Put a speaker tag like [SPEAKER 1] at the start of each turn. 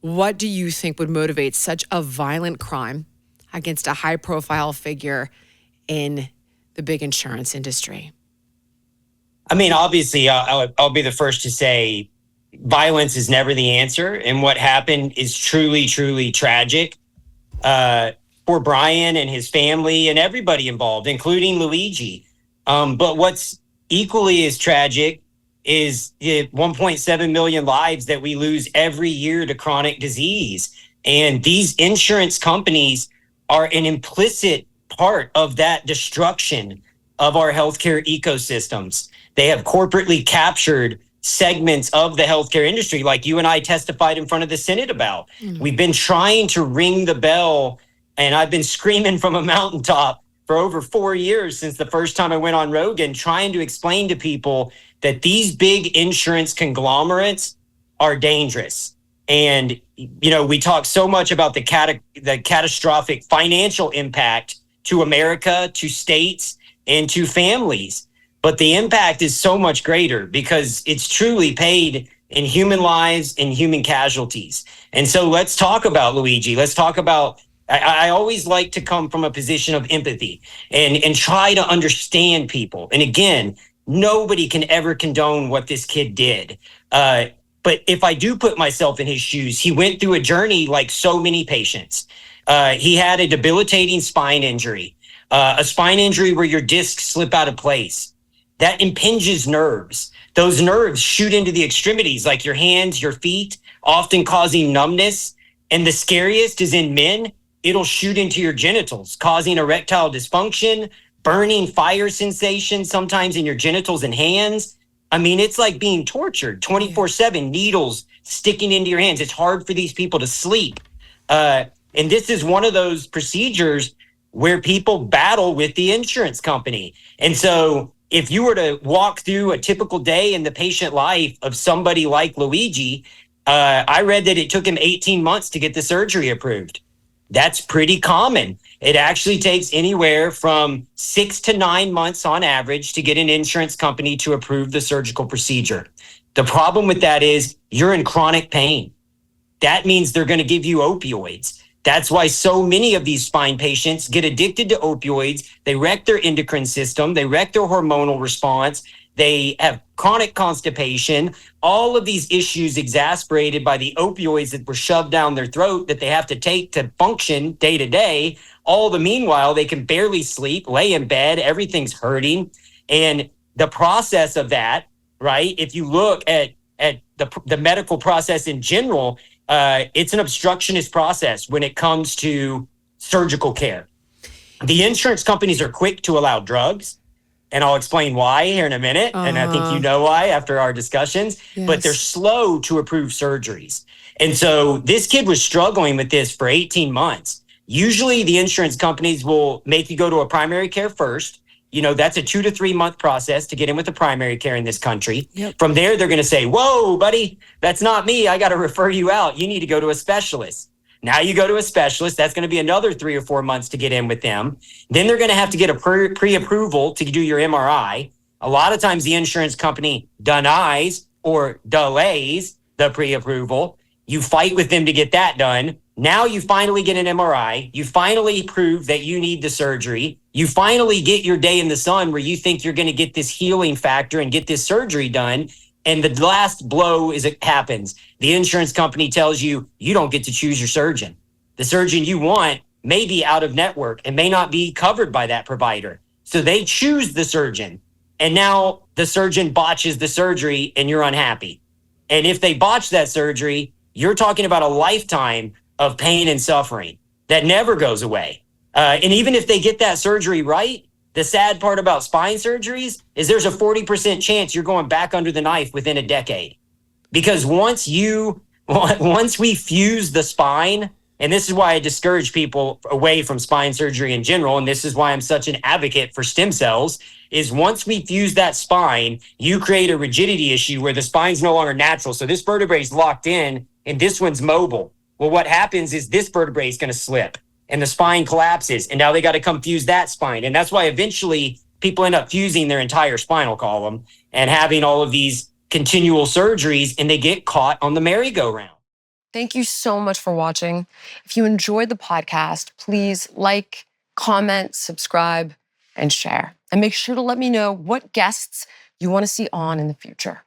[SPEAKER 1] What do you think would motivate such a violent crime against a high-profile figure in the big insurance industry?
[SPEAKER 2] I mean, obviously, I'll be the first to say violence is never the answer. And what happened is truly, truly tragic for Brian and his family and everybody involved, including Luigi. But what's equally as tragic is the 1.7 million lives that we lose every year to chronic disease. And these insurance companies are an implicit part of that destruction of our healthcare ecosystems. They have corporately captured segments of the healthcare industry, like you and I testified in front of the Senate about. We've been trying to ring the bell, and I've been screaming from a mountaintop for over 4 years since the first time I went on Rogan, trying to explain to people that these big insurance conglomerates are dangerous. And, you know, we talk so much about the catastrophic financial impact to America, to states, and to families. But the impact is so much greater because it's truly paid in human lives and human casualties. And so let's talk about Luigi. Let's talk about, I always like to come from a position of empathy and try to understand people. And again, nobody can ever condone what this kid did. But if I do put myself in his shoes, he went through a journey like so many patients. He had a debilitating spine injury, a spine injury where your discs slip out of place. That impinges nerves. Those nerves shoot into the extremities, like your hands, your feet, often causing numbness. And the scariest is in men, it'll shoot into your genitals, causing erectile dysfunction, burning fire sensation, sometimes in your genitals and hands. I mean, it's like being tortured 24/7, needles sticking into your hands. It's hard for these people to sleep. And this is one of those procedures where people battle with the insurance company. And so if you were to walk through a typical day in the patient life of somebody like Luigi, I read that it took him 18 months to get the surgery approved. That's pretty common. It actually takes anywhere from 6 to 9 months on average to get an insurance company to approve the surgical procedure. The problem with that is you're in chronic pain. That means they're going to give you opioids. That's why so many of these spine patients get addicted to opioids. They wreck their endocrine system. They wreck their hormonal response. They have chronic constipation, all of these issues exasperated by the opioids that were shoved down their throat that they have to take to function day to day. All the meanwhile, they can barely sleep, lay in bed, everything's hurting. And the process of that, right, if you look at the medical process in general, it's an obstructionist process when it comes to surgical care. The insurance companies are quick to allow drugs, and I'll explain why here in a minute. And I think you know why after our discussions, but they're slow to approve surgeries. And so this kid was struggling with this for 18 months. Usually the insurance companies will make you go to a primary care first. You know, that's a 2 to 3 month process to get in with the primary care in this country. From there, they're going to say, whoa, buddy, that's not me. I got to refer you out. You need to go to a specialist. Now you go to a specialist. That's going to be another 3 or 4 months to get in with them. Then they're going to have to get a pre-approval to do your MRI. A lot of times the insurance company denies or delays the pre-approval. You fight with them to get that done. Now you finally get an MRI. You finally prove that you need the surgery. You finally get your day in the sun where you think you're going to get this healing factor and get this surgery done. And the last blow is it happens. The insurance company tells you, you don't get to choose your surgeon. The surgeon you want may be out of network and may not be covered by that provider. So they choose the surgeon. And now the surgeon botches the surgery and you're unhappy. And if they botch that surgery, you're talking about a lifetime of pain and suffering that never goes away. And even if they get that surgery right, the sad part about spine surgeries is there's a 40% chance you're going back under the knife within a decade. Because once we fuse the spine, and this is why I discourage people away from spine surgery in general, and this is why I'm such an advocate for stem cells, is once we fuse that spine, you create a rigidity issue where the spine's no longer natural. So this vertebrae is locked in and this one's mobile. Well, what happens is this vertebrae is going to slip and the spine collapses. And now they got to come fuse that spine. And that's why eventually people end up fusing their entire spinal column and having all of these continual surgeries, and they get caught on the merry-go-round.
[SPEAKER 3] Thank you so much for watching. If you enjoyed the podcast, please like, comment, subscribe, and share. And make sure to let me know what guests you want to see on in the future.